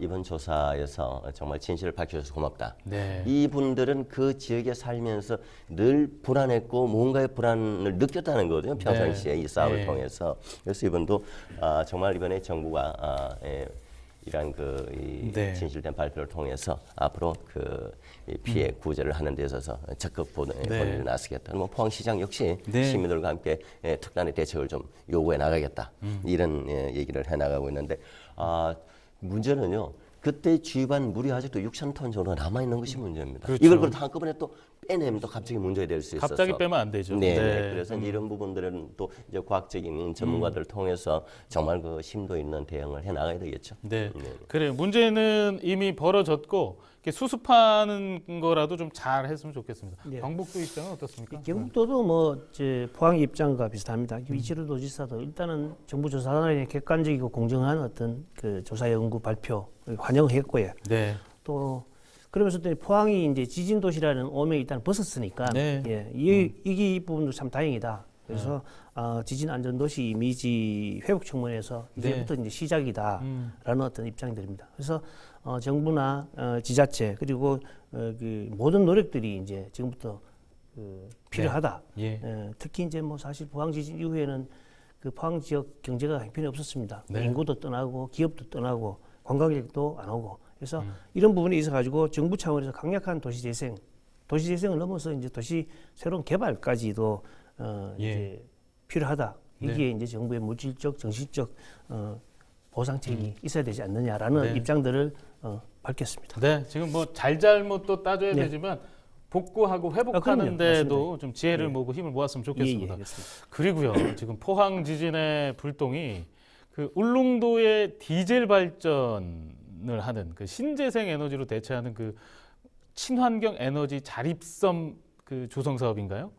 이번 조사에서 정말 진실을 밝혀줘서 고맙다. 네. 이분들은 그 지역에 살면서 늘 불안했고 뭔가의 불안을 느꼈다는 거거든요. 평상시에 이 싸움을 네. 통해서. 그래서 이분도 정말 이번에 정부가 이런 이 네. 진실된 발표를 통해서 앞으로 이 피해 구제를 하는 데 있어서 적극 본인을 나서겠다. 뭐 포항시장 역시 네. 시민들과 함께 특단의 대책을 좀 요구해 나가겠다. 이런 얘기를 해 나가고 있는데 문제는요. 그때 주입한 물이 아직도 6,000톤 정도 남아 있는 것이 문제입니다. 그렇죠. 이걸 그렇다 한꺼번에 또 빼내면 또 갑자기 문제가 될 수 있어서 갑자기 빼면 안 되죠. 네. 네. 그래서 이제 이런 부분들은 또 이제 과학적인 전문가들을 통해서 정말 그 심도 있는 대응을 해 나가야 되겠죠. 네. 네. 그래요. 문제는 이미 벌어졌고 이렇게 수습하는 거라도 좀 잘 했으면 좋겠습니다. 네. 경북도 입장은 어떻습니까? 경북도도 뭐 이제 포항 입장과 비슷합니다. 이철우 도지사도 일단은 정부 조사단의 객관적이고 공정한 어떤 그 조사 연구 발표를 환영했고요. 네. 또 그러면서 또 포항이 이제 지진 도시라는 오명이 일단 벗었으니까 네. 예, 이 부분도 참 다행이다. 그래서 지진 안전 도시 이미지 회복 측면에서 이제부터 이제 시작이다라는 어떤 입장이 드립니다. 그래서 정부나 지자체 그리고 그 모든 노력들이 이제 지금부터 필요하다. 예. 특히 이제 뭐 사실 포항 지진 이후에는 그 포항 지역 경제가 형편이 없었습니다. 네. 인구도 떠나고 기업도 떠나고 관광객도 안 오고 그래서 이런 부분에 있어 가지고 정부 차원에서 강력한 도시재생을 넘어서 이제 도시 새로운 개발까지도 이제 필요하다. 이게 이제 정부의 물질적, 정신적 보상책이 있어야 되지 않느냐라는 입장들을 밝혔습니다. 네, 지금 뭐 잘잘못도 따져야 되지만 복구하고 회복하는 데도 좀 지혜를 모으고 힘을 모았으면 좋겠습니다. 그리고요, 지금 포항 지진의 불똥이 그 울릉도의 디젤 발전을 하는 그 신재생 에너지로 대체하는 그 친환경 에너지 자립섬 그 조성 사업인가요?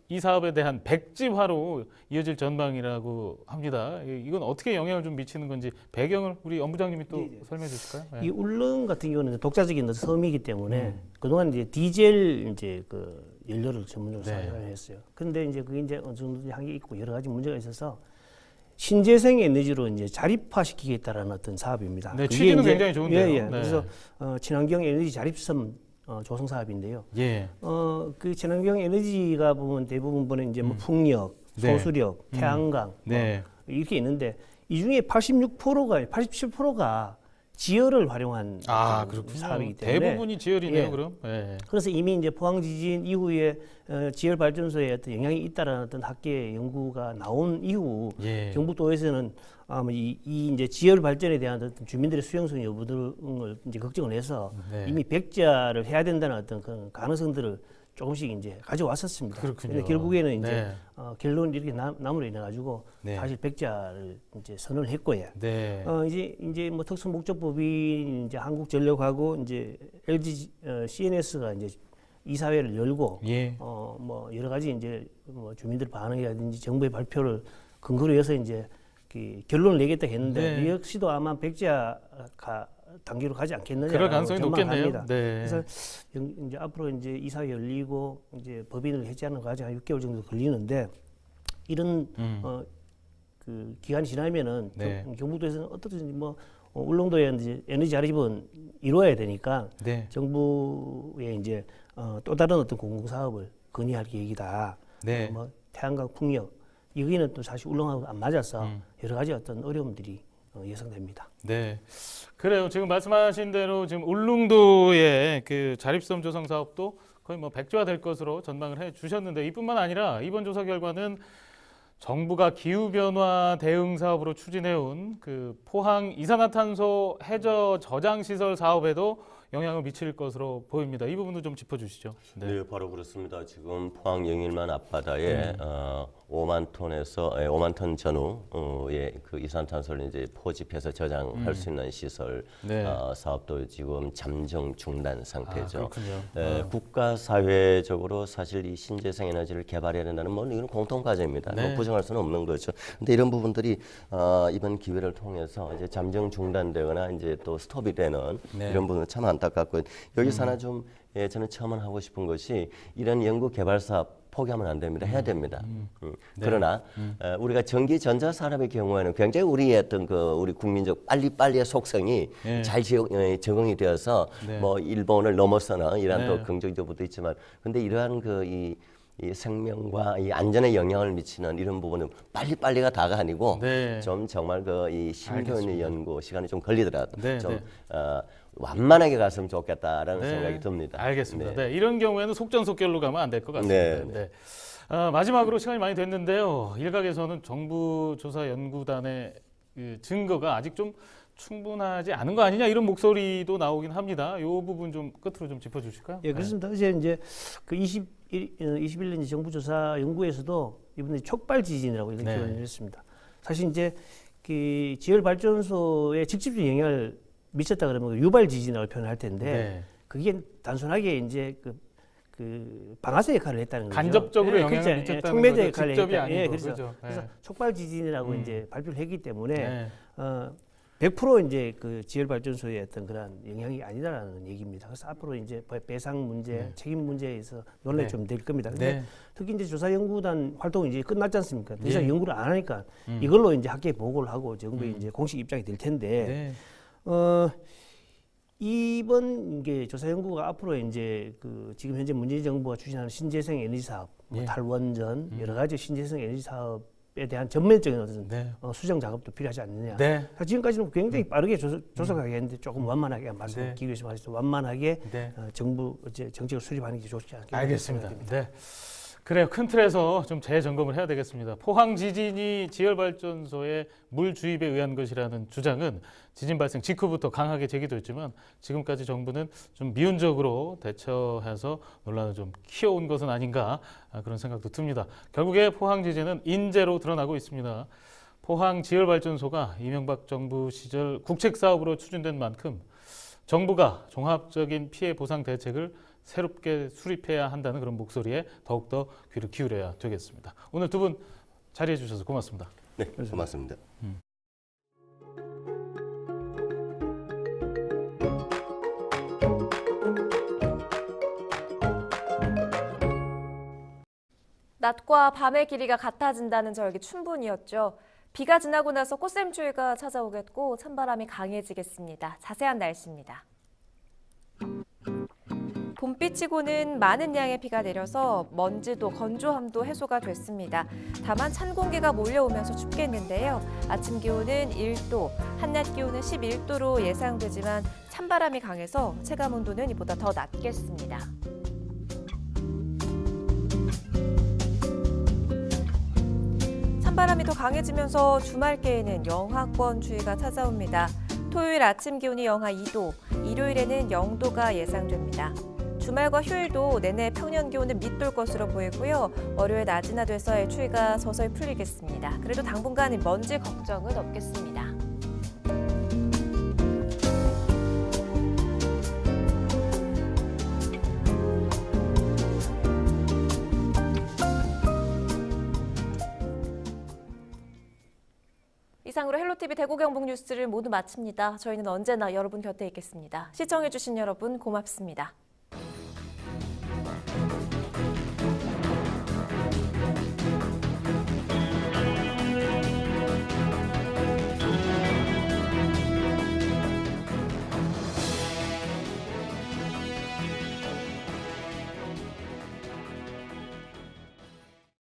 이 사업에 대한 백지화로 이어질 전망이라고 합니다. 이건 어떻게 영향을 좀 미치는 건지 배경을 우리 엄부장님이 또 설명해 주실까요? 네. 이 울릉 같은 경우는 독자적인 섬이기 때문에 그동안 이제 디젤 이제 그 연료를 전문적으로 사용했어요. 근데 이제 그게 이제 어느 정도 한계 있고 여러 가지 문제가 있어서 신재생 에너지로 이제 자립화시키겠다라는 어떤 사업입니다. 네, 취지는 굉장히 좋은데요. 네. 그래서 친환경 에너지 자립섬 조성 사업인데요. 예. 그 친환경 에너지가 보면 대부분 이제 뭐 풍력, 소수력, 태양광 이렇게 있는데 이 중에 87%가 지열을 활용한 사업이기 때문에 대부분이 지열이네요. 그럼. 그래서 이미 이제 포항 지진 이후에 지열 발전소에 어떤 영향이 있다라는 어떤 학계 연구가 나온 이후 경북도에서는 아마 이 이제 지열 발전에 대한 어떤 주민들의 수용성 여부 등을 이제 걱정을 해서 이미 백지화를 해야 된다는 어떤 그런 가능성들을 조금씩 이제 가져왔었습니다. 그렇군요. 근데 결국에는 이제 결론이 이렇게 남으로 인해 가지고 사실 백지화를 이제 선언을 했고요. 이제 뭐 특수 목적법인 이제 한국전력하고 이제 LG CNS가 이제 이사회를 열고 뭐 여러 가지 이제 뭐 주민들 반응이라든지 정부의 발표를 근거로 해서 이제 그 결론을 내겠다 했는데 이 역시도 아마 백지화 단계로 가지 않겠느냐. 그럴 가능성이 높겠네요. 그래서 이제 앞으로 이제 이사회 열리고 이제 법인을 해제하는 과정이 한 6개월 정도 걸리는데 이런 그 기간이 지나면은 경북도에서는 어떻든지 뭐 울릉도에 이제 에너지 자립은 이루어야 되니까 정부에 이제 또 다른 어떤 공공 사업을 건의할 계획이다. 뭐 태양광 풍력 여기는 또 사실 울릉하고 안 맞아서 여러 가지 어떤 어려움들이 예상됩니다. 네, 그래요. 지금 말씀하신 대로 지금 울릉도의 그 자립섬 조성 사업도 거의 뭐 백조화될 것으로 전망을 해주셨는데 이뿐만 아니라 이번 조사 결과는 정부가 기후변화 대응 사업으로 추진해온 그 포항 이산화탄소 해저 저장 시설 사업에도 영향을 미칠 것으로 보입니다. 이 부분도 좀 짚어주시죠. 네, 바로 그렇습니다. 지금 포항 영일만 앞바다에 5만 톤 전후의 그 이산탄소를 이제 포집해서 저장할 수 있는 시설 네. 사업도 지금 잠정 중단 상태죠. 그렇군요. 국가 사회적으로 사실 이 신재생 에너지를 개발해야 된다는 뭐 이건 공통 과제입니다. 네. 뭐 부정할 수는 없는 거죠. 근데 이런 부분들이 이번 기회를 통해서 이제 잠정 중단되거나 이제 또 스톱이 되는 네. 이런 부분은 참 안타깝고요. 여기서 하나 좀 저는 첨언하고 싶은 것이 이런 연구 개발 사업 포기하면 안 됩니다. 해야 됩니다. 네. 그러나 우리가 전기 전자 산업의 경우에는 굉장히 우리의 어떤 그 우리 국민적 빨리빨리의 속성이 네. 잘 적응이 되어서 네. 뭐 일본을 넘어서는 이런 네. 또 긍정적 부분도 있지만, 근데 이러한 이 생명과 이 안전에 영향을 미치는 이런 부분은 빨리빨리가 다가 아니고 네. 좀 정말 그 이 심도 있는 알겠습니다. 연구 시간이 좀 걸리더라도 네, 좀 네. 완만하게 갔으면 좋겠다라는 네. 생각이 듭니다. 알겠습니다. 네. 네, 이런 경우에는 속전속결로 가면 안 될 것 같습니다. 네, 네. 마지막으로 시간이 많이 됐는데요. 일각에서는 정부 조사 연구단의 그 증거가 아직 좀 충분하지 않은 거 아니냐 이런 목소리도 나오긴 합니다. 이 부분 좀 끝으로 좀 짚어주실까요? 예, 그렇습니다. 이제 그 21년 정부 조사 연구에서도 이번에 촉발 지진이라고 이런 네. 표현을 했습니다. 사실 이제 그 지열 발전소에 직접적인 영향을 미쳤다 그러면 유발 지진이라고 표현할 텐데 네. 그게 단순하게 이제 그 방아쇠 역할을 했다는 거죠. 간접적으로 영향을 그렇죠. 미쳤다는 촉매제 거죠. 역할을 직접이 했다. 아니고, 그렇죠. 그렇죠. 그래서 네. 촉발 지진이라고 이제 발표를 했기 때문에 네. 100% 이제 그 지열 발전소의 어떤 그런 영향이 아니다라는 얘기입니다. 그래서 앞으로 이제 배상 문제, 책임 문제에서 논란이 네. 좀 될 겁니다. 근데 네. 특히 이제 조사 연구단 활동이 이제 끝났지 않습니까? 더 이상 예. 연구를 안 하니까 이걸로 이제 학계에 보고를 하고 정부에 이제 공식 입장이 될 텐데 네. 이번 이게 조사 연구가 앞으로 이제 그 지금 현재 문재인 정부가 추진하는 신재생 에너지 사업, 뭐 예. 탈원전 여러 가지 신재생 에너지 사업에 대한 전면적인 어떤 네. 수정 작업도 필요하지 않느냐. 네. 지금까지는 굉장히 빠르게 조사하게 했는데 조금 완만하게 말씀 네. 기회에서 말해서 완만하게 네. 정부 정책을 수립하는 게 좋지 않겠나 알겠습니다. 생각됩니다. 네. 그래요. 큰 틀에서 좀 재점검을 해야 되겠습니다. 포항 지진이 지열발전소의 물 주입에 의한 것이라는 주장은 지진 발생 직후부터 강하게 제기됐지만 지금까지 정부는 좀 미온적으로 대처해서 논란을 좀 키워온 것은 아닌가 그런 생각도 듭니다. 결국에 포항 지진은 인재로 드러나고 있습니다. 포항 지열발전소가 이명박 정부 시절 국책 사업으로 추진된 만큼 정부가 종합적인 피해 보상 대책을 새롭게 수립해야 한다는 그런 목소리에 더욱더 귀를 기울여야 되겠습니다. 오늘 두 분 자리해 주셔서 고맙습니다. 네, 고맙습니다. 낮과 밤의 길이가 같아진다는 절기 춘분이었죠. 비가 지나고 나서 꽃샘추위가 찾아오겠고 찬바람이 강해지겠습니다. 자세한 날씨입니다. 봄비치고는 많은 양의 비가 내려서 먼지도 건조함도 해소가 됐습니다. 다만 찬 공기가 몰려오면서 춥겠는데요. 아침 기온은 1도, 한낮 기온은 11도로 예상되지만 찬바람이 강해서 체감 온도는 이보다 더 낮겠습니다. 찬바람이 더 강해지면서 주말께에는 영하권 추위가 찾아옵니다. 토요일 아침 기온이 영하 2도, 일요일에는 0도가 예상됩니다. 주말과 휴일도 내내 평년 기온을 밑돌 것으로 보이고요. 월요일 낮이나 돼서의 추위가 서서히 풀리겠습니다. 그래도 당분간 먼지 걱정은 없겠습니다. 이상으로 헬로티비 대구 경북 뉴스를 모두 마칩니다. 저희는 언제나 여러분 곁에 있겠습니다. 시청해주신 여러분 고맙습니다.